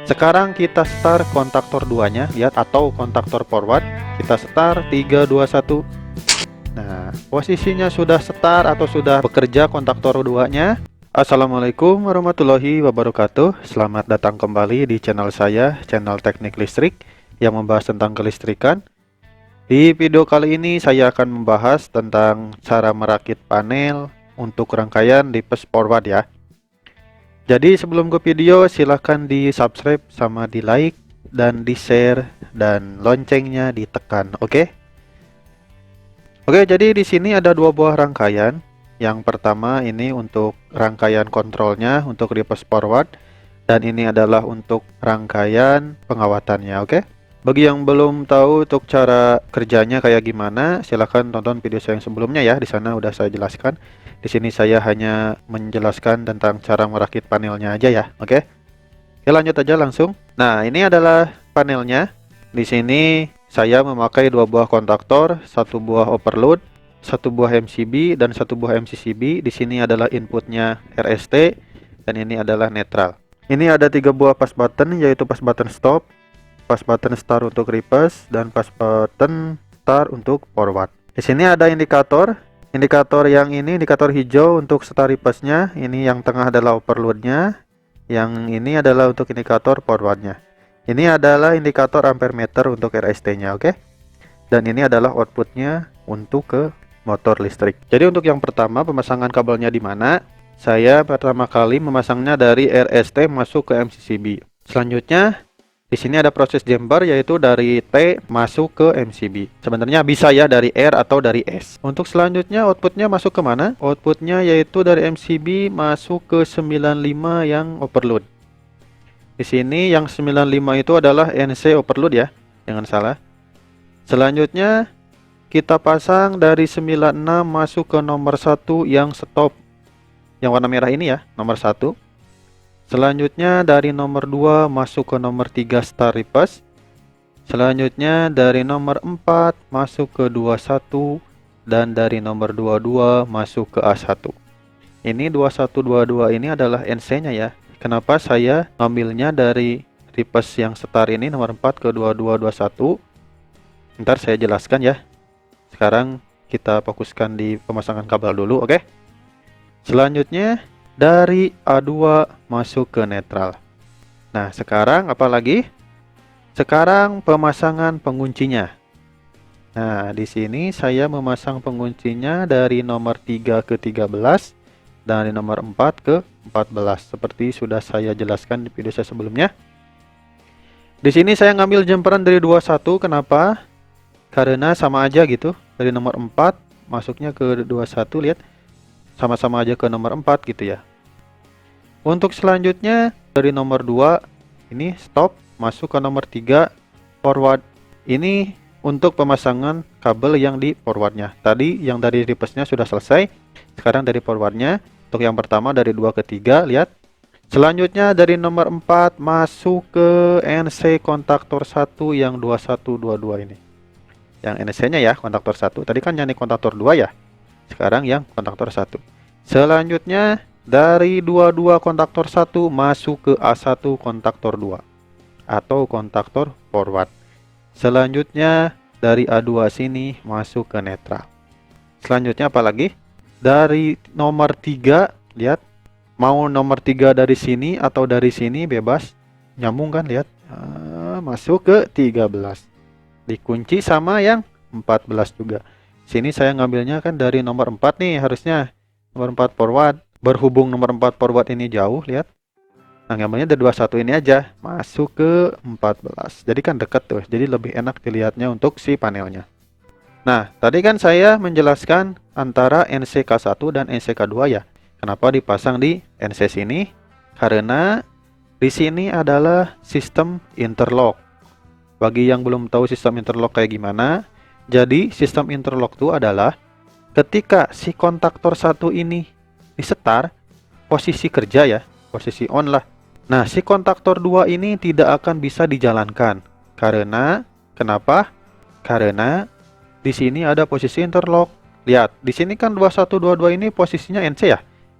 Sekarang kita start kontaktor 2-nya, lihat, atau kontaktor forward. Kita start 3 2 1. Nah, posisinya sudah start atau sudah bekerja kontaktor 2-nya. Assalamualaikum warahmatullahi wabarakatuh. Selamat datang kembali di channel saya, channel Teknik Listrik yang membahas tentang kelistrikan. Di video kali ini saya akan membahas tentang cara merakit panel untuk rangkaian Lipes forward ya. Jadi sebelum ke video, silahkan di subscribe sama di like dan di share dan loncengnya ditekan, oke? Oke, jadi di sini ada dua buah rangkaian. Yang pertama ini untuk rangkaian kontrolnya untuk Lipes forward, dan ini adalah untuk rangkaian pengawatannya, oke? Bagi yang belum tahu untuk cara kerjanya kayak gimana, silahkan tonton video saya yang sebelumnya ya. Di sana udah saya jelaskan. Di sini saya hanya menjelaskan tentang cara merakit panelnya aja ya, oke? Oke, lanjut aja langsung. Nah, ini adalah panelnya. Di sini saya memakai dua buah kontaktor, satu buah overload, satu buah MCB dan satu buah MCCB. Di sini adalah inputnya RST dan ini adalah netral. Ini ada tiga buah pas button, yaitu pas button stop, pas button start untuk reverse, dan pas button start untuk forward. Di sini ada indikator. Indikator yang ini indikator hijau untuk start reverse-nya. Ini yang tengah adalah overload-nya. Yang ini adalah untuk indikator forward-nya. Ini adalah indikator ampere meter untuk RST-nya, oke? Dan ini adalah output-nya untuk ke motor listrik. Jadi untuk yang pertama, pemasangan kabelnya di mana? Saya pertama kali memasangnya dari RST masuk ke MCCB. Selanjutnya di sini ada proses jumper, yaitu dari T masuk ke MCB. Sebenarnya bisa ya dari R atau dari S. Untuk selanjutnya outputnya masuk ke mana? Outputnya yaitu dari MCB masuk ke 95 yang overload. Di sini yang 95 itu adalah NC overload ya, jangan salah. Selanjutnya kita pasang dari 96 masuk ke nomor 1 yang stop. Yang warna merah ini ya, nomor 1. Selanjutnya dari nomor 2 masuk ke nomor 3 start reverse. Selanjutnya dari nomor 4 masuk ke 21 dan dari nomor 22 masuk ke A1. Ini 2122 ini adalah NC-nya ya. Kenapa saya ngambilnya dari reverse yang start ini nomor 4 ke 2221? Ntar saya jelaskan ya. Sekarang kita fokuskan di pemasangan kabel dulu, oke? Selanjutnya dari A2 masuk ke netral. Nah, sekarang apa lagi? Sekarang pemasangan penguncinya. Nah, di sini saya memasang penguncinya dari nomor 3 ke 13 dan dari nomor 4 ke 14 seperti sudah saya jelaskan di video saya sebelumnya. Di sini saya ngambil jumperan dari 21. Kenapa? Karena sama aja gitu. Dari nomor 4 masuknya ke 21, lihat. Sama-sama aja ke nomor 4 gitu ya. Untuk selanjutnya dari nomor 2 ini stop masuk ke nomor 3 forward. Ini untuk pemasangan kabel yang di forwardnya. Tadi yang dari reverse-nya sudah selesai. Sekarang dari forwardnya. Untuk yang pertama dari 2 ke 3, lihat. Selanjutnya dari nomor 4 masuk ke NC kontaktor 1 yang 2122 ini. Yang NC-nya ya, kontaktor 1. Tadi kan yang di kontaktor 2 ya. Sekarang yang kontaktor 1. Selanjutnya dari 22 kontaktor 1 masuk ke A1 kontaktor 2 atau kontaktor forward. Selanjutnya dari A2 sini masuk ke netral. Selanjutnya apa lagi? Dari nomor 3, lihat. Mau nomor 3 dari sini atau dari sini bebas. Nyambung kan, lihat. Masuk ke 13. Dikunci sama yang 14 juga. Sini saya ngambilnya kan dari nomor 4 nih harusnya. Nomor 4 forward. Berhubung nomor 4 forward ini jauh, lihat. Nah, ngambilnya dari 21 ini aja. Masuk ke 14. Jadi kan dekat tuh. Jadi lebih enak dilihatnya untuk si panelnya. Nah, tadi kan saya menjelaskan antara NCK1 dan NCK2 ya. Kenapa dipasang di NC sini? Karena di sini adalah sistem interlock. Bagi yang belum tahu sistem interlock kayak gimana, jadi sistem interlock itu adalah ketika si kontaktor 1 ini disetar, posisi kerja ya, posisi on lah. Nah, si kontaktor 2 ini tidak akan bisa dijalankan. Karena, kenapa? Karena di sini ada posisi interlock. Lihat, di sini kan 2122 ini posisinya NC ya.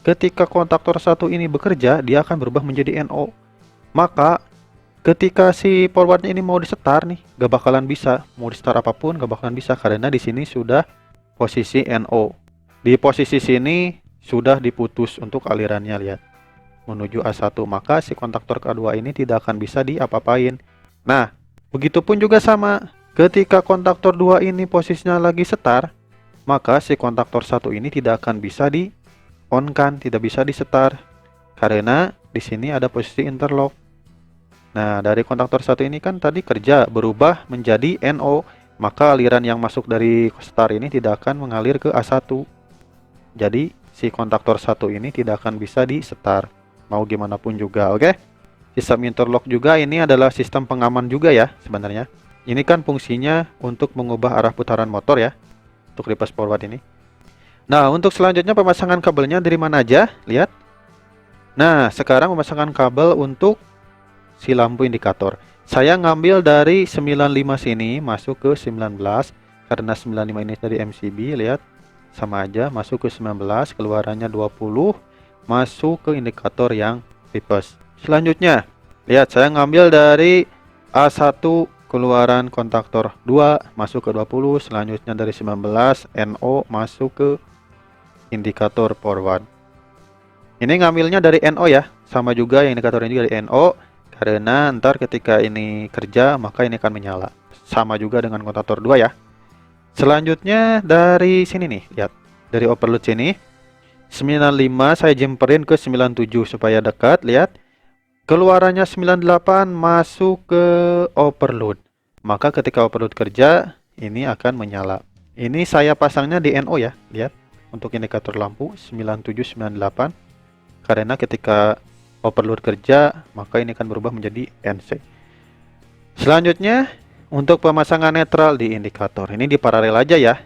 Ketika kontaktor 1 ini bekerja, dia akan berubah menjadi NO. Maka ketika si forwardnya ini mau di start nih, gak bakalan bisa. Mau di start apapun gak bakalan bisa karena di sini sudah posisi NO. Di posisi sini sudah diputus untuk alirannya, lihat, menuju A1, maka si kontaktor kedua ini tidak akan bisa diapa-apain. Nah, begitupun juga sama, ketika kontaktor 2 ini posisinya lagi start, maka si kontaktor 1 ini tidak akan bisa di on kan, tidak bisa di start karena di sini ada posisi interlock. Nah, dari kontaktor 1 ini kan tadi kerja berubah menjadi NO, maka aliran yang masuk dari start ini tidak akan mengalir ke A1. Jadi si kontaktor 1 ini tidak akan bisa di start mau gimana pun juga. Oke, sistem interlock juga ini adalah sistem pengaman juga ya sebenarnya. Ini kan fungsinya untuk mengubah arah putaran motor ya, untuk reverse forward ini. Nah, untuk selanjutnya pemasangan kabelnya dari mana aja, lihat. Nah, sekarang pemasangan kabel untuk si lampu indikator. Saya ngambil dari 95 sini masuk ke 19 karena 95 ini dari MCB, lihat. Sama aja, masuk ke 19, keluarannya 20, masuk ke indikator yang reverse. Selanjutnya, lihat, saya ngambil dari A1 keluaran kontaktor 2 masuk ke 20, selanjutnya dari 19 NO masuk ke indikator forward. Ini ngambilnya dari NO ya, sama juga yang indikator ini dari NO, karena ntar ketika ini kerja maka ini akan menyala. Sama juga dengan kontaktor 2 ya. Selanjutnya dari sini nih, lihat, dari overload sini 95 saya jumperin ke 97 supaya dekat, lihat. Keluarannya 98 masuk ke overload. Maka ketika overload kerja, ini akan menyala. Ini saya pasangnya di NO ya, lihat. Untuk indikator lampu 9798. Karena ketika overload kerja, maka ini akan berubah menjadi NC. Selanjutnya, untuk pemasangan netral di indikator, ini di paralel aja ya.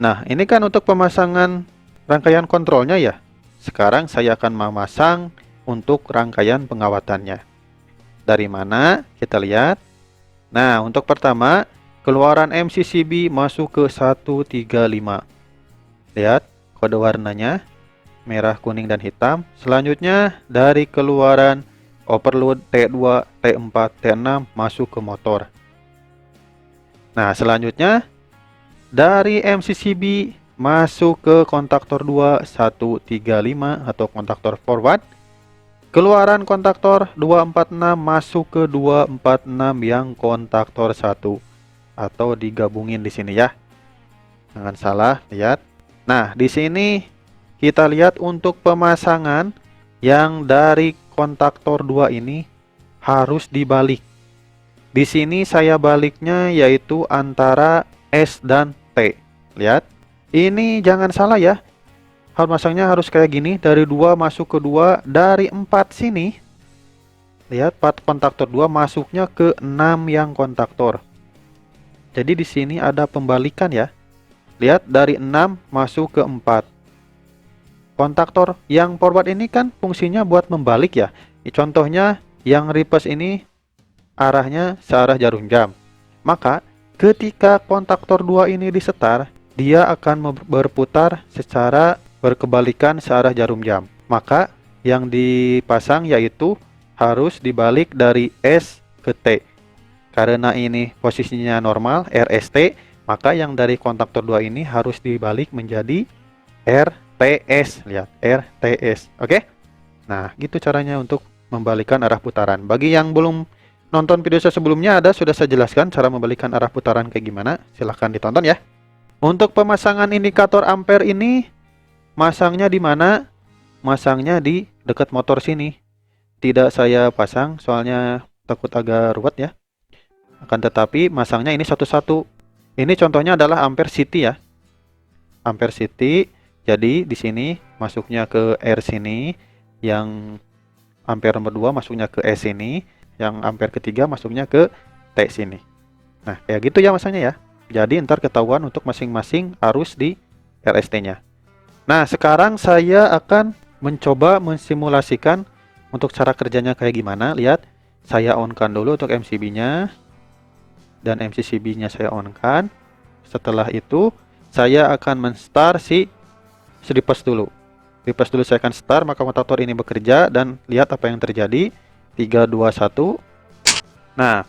Nah, ini kan untuk pemasangan rangkaian kontrolnya ya. Sekarang saya akan memasang untuk rangkaian pengawatannya. Dari mana? Kita lihat. Nah, untuk pertama, keluaran MCCB masuk ke 135. Lihat, kode warnanya merah, kuning, dan hitam. Selanjutnya, dari keluaran overload T2, T4, T6 masuk ke motor. Nah, selanjutnya dari MCCB masuk ke kontaktor 2 135 atau kontaktor forward. Keluaran kontaktor 246 masuk ke 246 yang kontaktor 1 atau digabungin di sini ya. Jangan salah, lihat. Nah, di sini kita lihat untuk pemasangan yang dari kontaktor 2 ini harus dibalik. Di sini saya baliknya yaitu antara S dan T. Lihat. Ini jangan salah ya. Hal masangnya harus kayak gini, dari 2 masuk ke 2, dari 4 sini. Lihat, kontaktor 2 masuknya ke 6 yang kontaktor. Jadi di sini ada pembalikan ya. Lihat, dari 6 masuk ke 4. Kontaktor yang forward ini kan fungsinya buat membalik ya. Contohnya yang reverse ini arahnya searah jarum jam. Maka ketika kontaktor 2 ini di start, dia akan berputar secara berkebalikan searah jarum jam. Maka yang dipasang yaitu harus dibalik dari S ke T. Karena ini posisinya normal RST, maka yang dari kontaktor 2 ini harus dibalik menjadi RTS. Lihat, RTS. Oke? Nah, gitu caranya untuk membalikan arah putaran. Bagi yang belum nonton video saya sebelumnya, sudah saya jelaskan cara membalikan arah putaran kayak gimana. Silahkan ditonton ya. Untuk pemasangan indikator ampere ini, masangnya di mana? Masangnya di dekat motor sini. Tidak saya pasang, soalnya takut agak ruwet ya. Akan tetapi masangnya ini satu-satu. Ini contohnya adalah ampere city ya. Ampere city. Jadi di sini masuknya ke R sini, yang ampere nomor 2 masuknya ke S sini, yang ampere ketiga masuknya ke T sini. Nah, kayak gitu ya masanya ya. Jadi ntar ketahuan untuk masing-masing arus di RST-nya. Nah, sekarang saya akan mencoba mensimulasikan untuk cara kerjanya kayak gimana. Lihat, saya on-kan dulu untuk MCB-nya. Dan MCCB-nya saya on-kan. Setelah itu, saya akan men-start si reverse dulu. Reverse dulu saya akan start, maka kontaktor ini bekerja. Dan lihat apa yang terjadi. 3, 2, 1. Nah,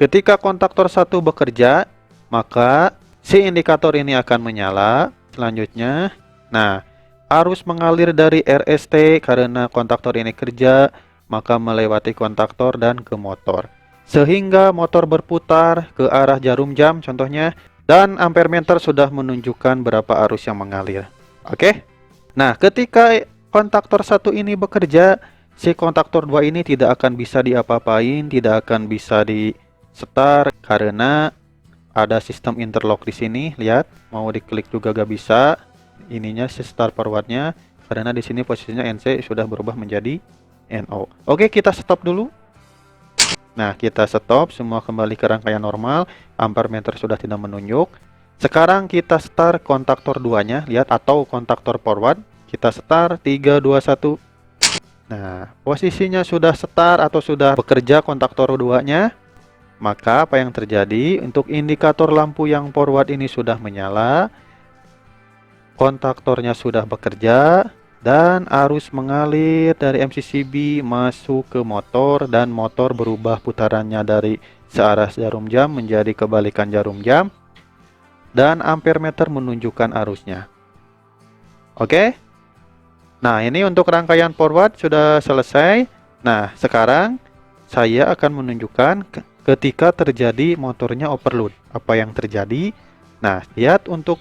ketika kontaktor 1 bekerja, maka si indikator ini akan menyala. Selanjutnya, nah, arus mengalir dari RST karena kontaktor ini kerja, maka melewati kontaktor dan ke motor. Sehingga motor berputar ke arah jarum jam contohnya, dan ampere meter sudah menunjukkan berapa arus yang mengalir. Oke? Nah, ketika kontaktor 1 ini bekerja, si kontaktor 2 ini tidak akan bisa diapa-apain, tidak akan bisa di start karena ada sistem interlock di sini. Lihat, mau diklik juga gak bisa. Ininya si start forwardnya karena di sini posisinya NC sudah berubah menjadi NO. Oke, kita stop dulu. Nah, kita stop, semua kembali ke rangkaian normal. Ampere meter sudah tidak menunjuk. Sekarang kita start kontaktor 2-nya, lihat, atau kontaktor forward. Kita start 3 2 1. Nah, posisinya sudah start atau sudah bekerja kontaktor 2-nya. Maka apa yang terjadi? Untuk indikator lampu yang forward ini sudah menyala. Kontaktornya sudah bekerja dan arus mengalir dari MCCB masuk ke motor dan motor berubah putarannya dari searah jarum jam menjadi kebalikan jarum jam dan ampere meter menunjukkan arusnya. Oke? Nah, ini untuk rangkaian forward sudah selesai. Nah, sekarang saya akan menunjukkan ketika terjadi motornya overload. Apa yang terjadi? Nah, lihat untuk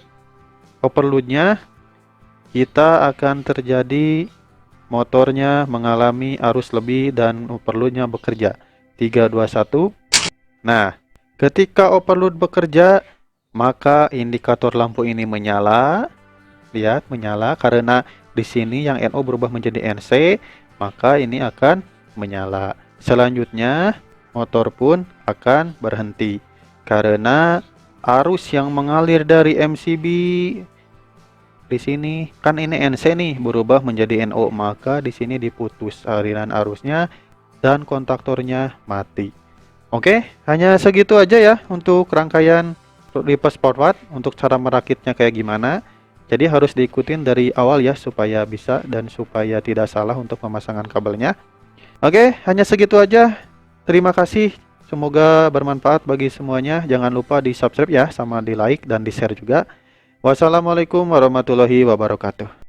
overloadnya, kita akan terjadi motornya mengalami arus lebih dan overloadnya bekerja. 3 2 1. Nah, ketika overload bekerja, maka indikator lampu ini menyala. Lihat, menyala karena di sini yang NO berubah menjadi NC, maka ini akan menyala. Selanjutnya, motor pun akan berhenti karena arus yang mengalir dari MCB di sini kan ini NC nih berubah menjadi NO, maka di sini diputus aliran arusnya dan kontaktornya mati. Oke, hanya segitu aja ya untuk rangkaian reverse forward. Untuk cara merakitnya kayak gimana, jadi harus diikutin dari awal ya supaya bisa dan supaya tidak salah untuk pemasangan kabelnya. Oke, hanya segitu aja. Terima kasih. Semoga bermanfaat bagi semuanya. Jangan lupa di subscribe ya, sama di like dan di share juga. Wassalamualaikum warahmatullahi wabarakatuh.